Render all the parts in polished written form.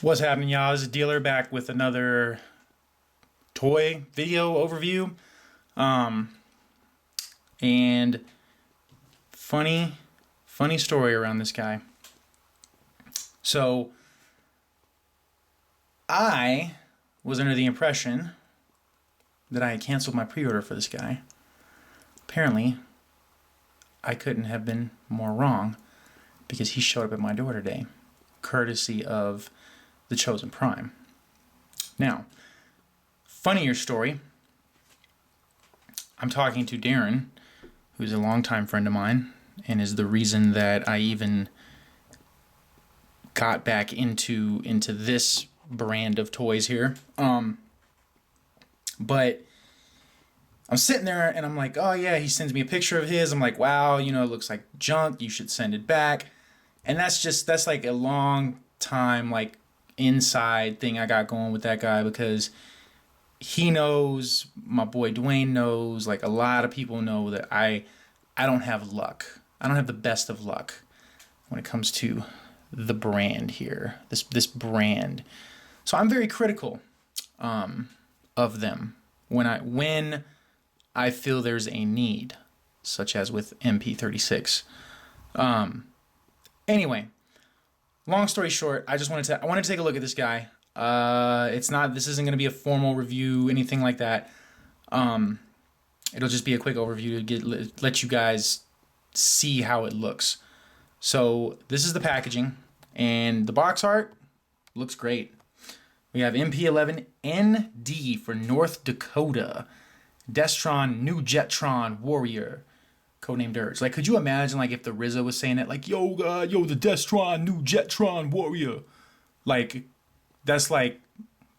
What's happening, y'all? This is Dealer back with another toy video overview. And funny story around this guy. So I was under the impression that I had canceled my pre-order for this guy. Apparently, I couldn't have been more wrong because he showed up at my door today, courtesy of the Chosen Prime. Now, funnier story. I'm talking to Darren, who's a longtime friend of mine, and is the reason that I even got back into this brand of toys here. But I'm sitting there and I'm like, oh yeah, he sends me a picture of his. I'm like, wow, you know, it looks like junk. You should send it back. And that's like a long time, like, inside thing I got going with that guy, because he knows, my boy Dwayne knows, like a lot of people know that I don't have luck. I don't have the best of luck when it comes to the brand here, this brand. So I'm very critical of them when I feel there's a need, such as with MP36. Anyway, long story short, I wanted to take a look at this guy. This isn't going to be a formal review, anything like that. It'll just be a quick overview to let you guys see how it looks. So this is the packaging, and the box art looks great. We have MP11 ND for North Dakota, Destron New Jetron Warrior, codename Dirge. Like, could you imagine, like, if the RZA was saying it, like, yo, the Destron New Jetron Warrior? Like, that's like,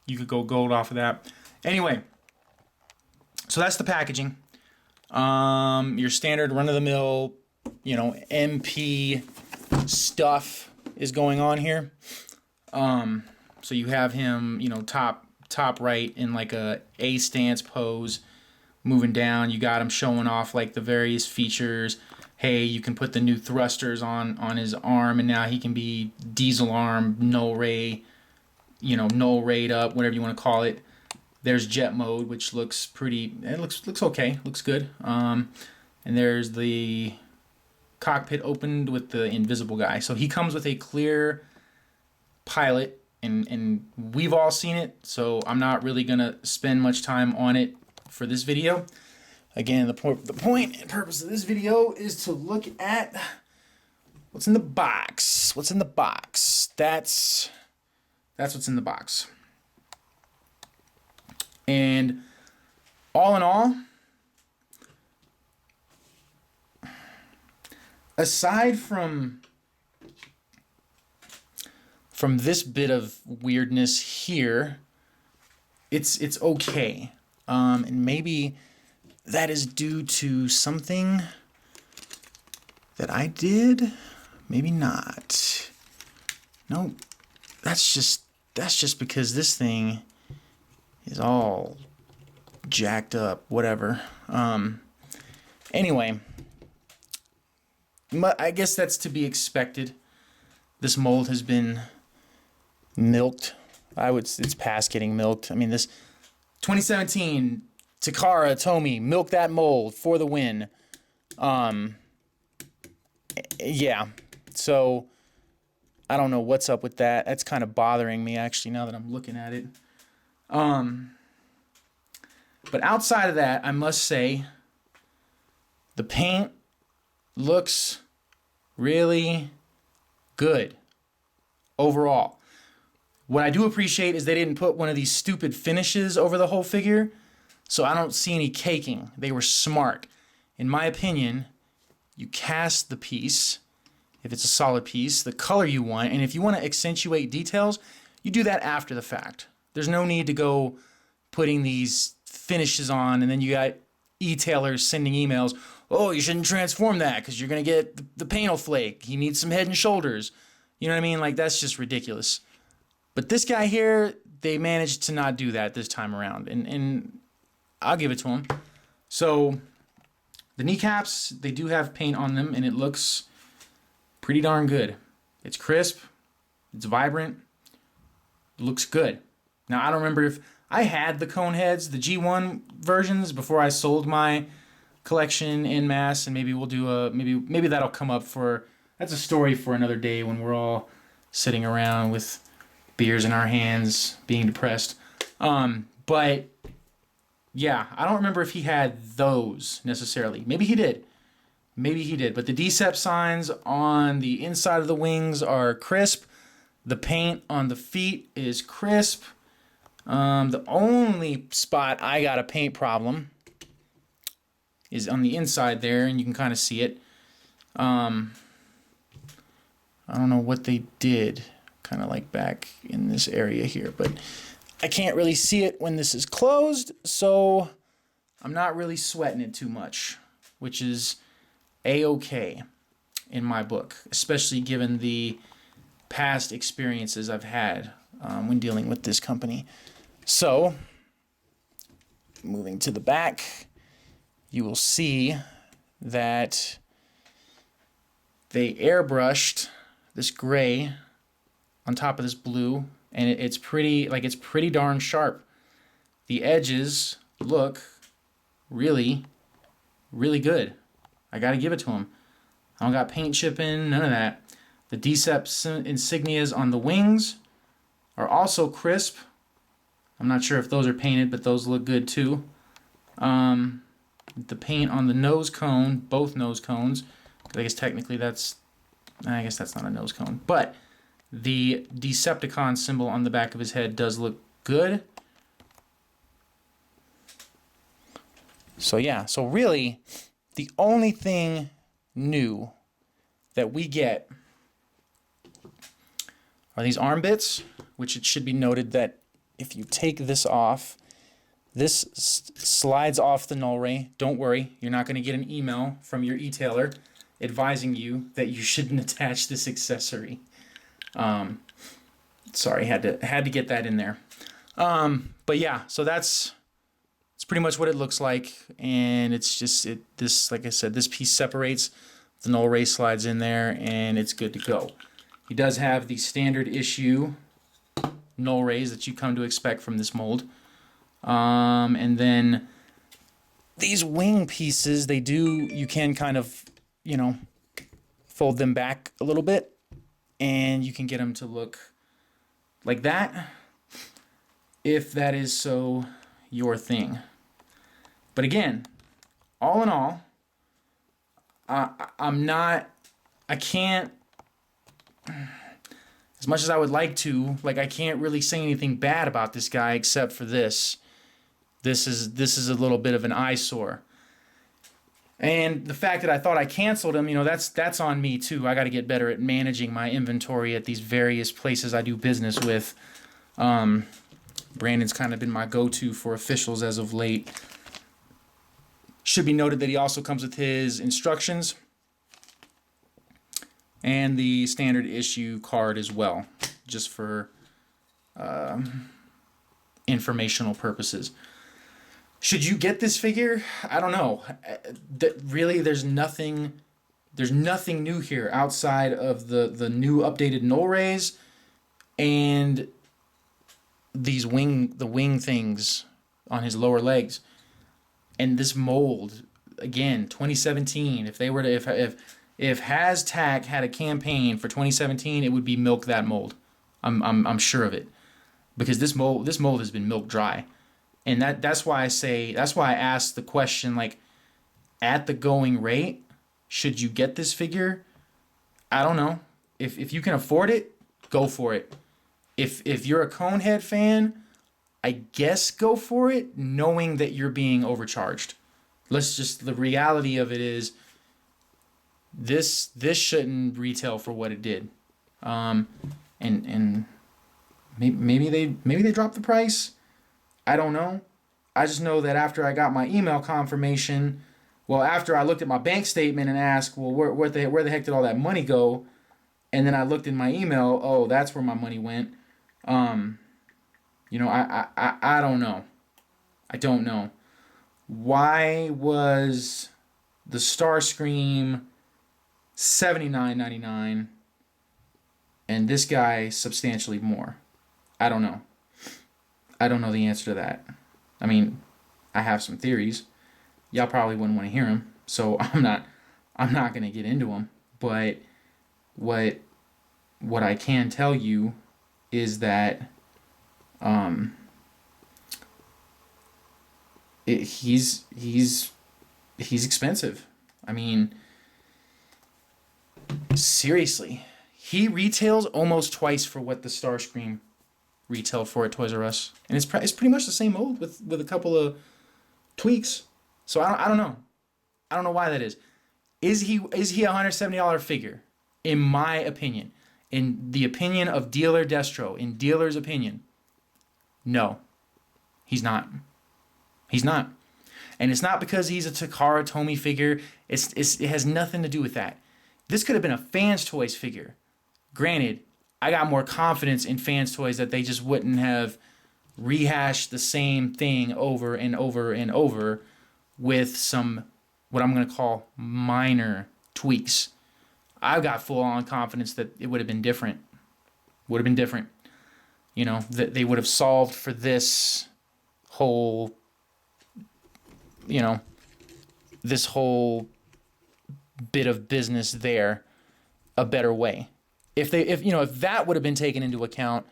you could go gold off of that. Anyway, so that's the packaging. Your standard run-of-the-mill, MP stuff is going on here. So you have him, top right in like a stance pose, moving down. You got him showing off like the various features. Hey, you can put the new thrusters on his arm, and now he can be diesel arm, null ray, null rayed up, whatever you want to call it. There's jet mode, which looks looks okay, looks good. And there's the cockpit opened with the invisible guy. So he comes with a clear pilot, and we've all seen it, so I'm not really gonna spend much time on it for this video. Again, the point and purpose of this video is to look at what's in the box. What's in the box? That's what's in the box. And all in all, aside from this bit of weirdness here, it's okay. And maybe that is due to something that I did, maybe not. No, that's just because this thing is all jacked up, whatever. Anyway, I guess that's to be expected. This mold has been milked. It's past getting milked. I mean, this 2017 Takara Tomy, milk that mold for the win. Yeah. So I don't know what's up with that. That's kind of bothering me, actually, now that I'm looking at it. But outside of that, I must say the paint looks really good overall. What I do appreciate is they didn't put one of these stupid finishes over the whole figure, so I don't see any caking. They were smart. In my opinion, you cast the piece, if it's a solid piece, the color you want, and if you want to accentuate details, you do that after the fact. There's no need to go putting these finishes on, and then you got e-tailers sending emails, oh, you shouldn't transform that because you're going to get the paint will flake. He needs some head and shoulders. You know what I mean? Like, that's just ridiculous. But this guy here, they managed to not do that this time around, and I'll give it to him. So the kneecaps, they do have paint on them, and it looks pretty darn good. It's crisp, it's vibrant, looks good. Now I don't remember if I had the cone heads, the G1 versions, before I sold my collection en masse, and maybe we'll do a maybe that'll come up for, that's a story for another day when we're all sitting around with beers in our hands, being depressed. But yeah, I don't remember if he had those necessarily. Maybe he did. Maybe he did. But the decept signs on the inside of the wings are crisp. The paint on the feet is crisp. The only spot I got a paint problem is on the inside there, and you can kind of see it. I don't know what they did, kind of like back in this area here, but I can't really see it when this is closed, so I'm not really sweating it too much, which is a-okay in my book, especially given the past experiences I've had when dealing with this company. So, moving to the back, you will see that they airbrushed this gray on top of this blue, and it's pretty darn sharp. The edges look really, really good. I gotta give it to them. I don't got paint chipping, none of that. The decept insignias on the wings are also crisp. I'm not sure if those are painted, but those look good too. The paint on the nose cone, both nose cones, I guess technically that's not a nose cone, but the Decepticon symbol on the back of his head does look good. So yeah, so really, the only thing new that we get are these arm bits, which it should be noted that if you take this off, this slides off the null ray. Don't worry, you're not going to get an email from your e-tailer advising you that you shouldn't attach this accessory. Sorry, had to get that in there. But yeah, so it's pretty much what it looks like, and it's just this, like I said, this piece separates, the null ray slides in there, and it's good to go. He does have the standard issue null rays that you come to expect from this mold. And then these wing pieces, you can kind of, fold them back a little bit, and you can get them to look like that, if that is so your thing. But again, all in all, I can't, as much as I would like to, I can't really say anything bad about this guy except for this. This is a little bit of an eyesore. And the fact that I thought I canceled him, that's on me too. I got to get better at managing my inventory at these various places I do business with. Brandon's kind of been my go-to for officials as of late. Should be noted that he also comes with his instructions and the standard issue card as well, just for informational purposes. Should you get this figure? I don't know. Really, there's nothing new here outside of the new updated null rays and these wing things on his lower legs. And this mold, again, 2017. If they were to, if Hashtag had a campaign for 2017, it would be milk that mold. I'm sure of it, because this mold has been milk dry. And that's why I asked the question, at the going rate, should you get this figure? I don't know. If you can afford it, go for it. If you're a Conehead fan, I guess go for it, knowing that you're being overcharged. The reality of it is, this shouldn't retail for what it did. And maybe they dropped the price. I don't know. I just know that after I got my email confirmation, after I looked at my bank statement and asked, where the heck did all that money go? And then I looked in my email, oh, that's where my money went. I don't know. I don't know. Why was the Starscream $79.99 and this guy substantially more? I don't know. I don't know the answer to that. I mean, I have some theories. Y'all probably wouldn't want to hear them, so I'm not gonna get into them. But what I can tell you is that he's expensive. I mean, seriously, he retails almost twice for what the Starscream retailed for at Toys R Us, and it's pretty much the same mold with a couple of tweaks. So I don't know. I don't know why that is. Is he a $170 figure? In my opinion, in the opinion of dealer Destro, in dealer's opinion, no, he's not. He's not. And it's not because he's a Takara Tomy figure. It has nothing to do with that. This could have been a Fans Toys figure. Granted, I got more confidence in Fans Toys that they just wouldn't have rehashed the same thing over and over and over with some, what I'm going to call, minor tweaks. I've got full-on confidence that it would have been different. Would have been different. You know, that they would have solved for this whole, you know, this whole bit of business there a better way. If that would have been taken into account,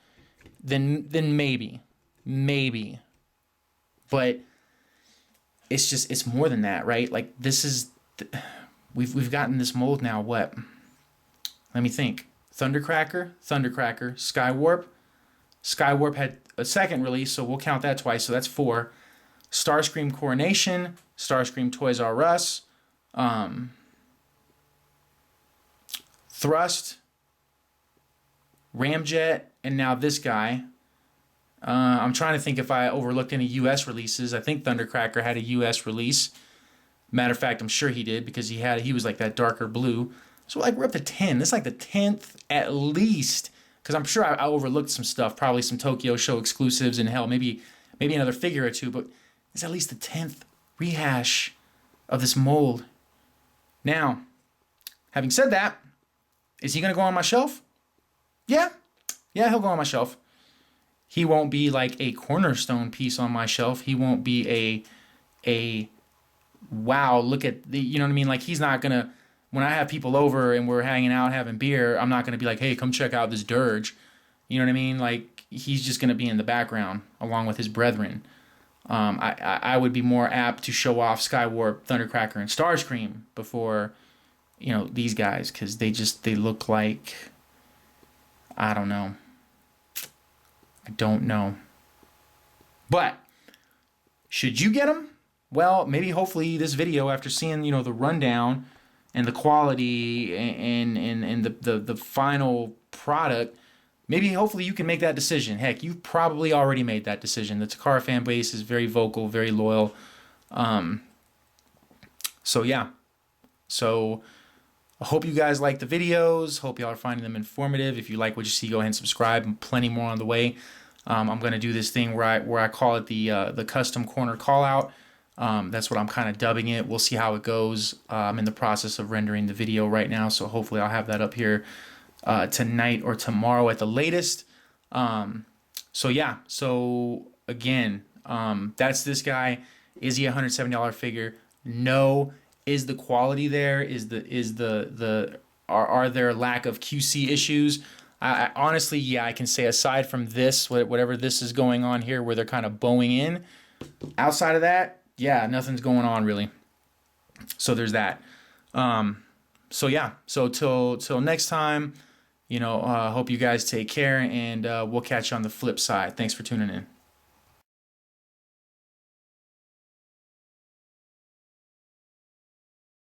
then maybe. But it's more than that, right? Like, this is, we've gotten this mold now, what? Let me think. Thundercracker, Skywarp had a second release, so we'll count that twice, so that's 4. Starscream Coronation, Starscream Toys R Us, Thrust, Ramjet, and now this guy. I'm trying to think if I overlooked any U.S. releases. I think Thundercracker had a U.S. release. Matter of fact, I'm sure he did, because he was like that darker blue. So like we're up to 10. This is like the 10th at least, because I'm sure I overlooked some stuff, probably some Tokyo Show exclusives, and hell, maybe another figure or two, but it's at least the 10th rehash of this mold. Now, having said that, is he going to go on my shelf? Yeah, he'll go on my shelf. He won't be like a cornerstone piece on my shelf. He won't be a wow, look at the, you know what I mean? Like, he's not going to, when I have people over and we're hanging out having beer, I'm not going to be like, hey, come check out this Dirge. You know what I mean? Like, he's just going to be in the background along with his brethren. I would be more apt to show off Skywarp, Thundercracker, and Starscream before, these guys, because they look like, I don't know. I don't know. But should you get them? Well, maybe hopefully this video, after seeing, the rundown and the quality and the final product, maybe hopefully you can make that decision. Heck, you've probably already made that decision. The Takara fan base is very vocal, very loyal. So yeah. So I hope you guys like the videos. Hope y'all are finding them informative. If you like what you see, go ahead and subscribe. Plenty more on the way. I'm going to do this thing where I call it the custom corner call out. That's what I'm kind of dubbing it. We'll see how it goes. I'm in the process of rendering the video right now, so hopefully I'll have that up here tonight or tomorrow at the latest. So yeah. So again, that's this guy. Is he a $170 figure? No. Is the quality there? Are there lack of QC issues? I honestly, yeah, I can say aside from this, whatever this is going on here, where they're kind of bowing in, outside of that, yeah, nothing's going on really. So there's that. So yeah, so till next time, hope you guys take care, and we'll catch you on the flip side. Thanks for tuning in.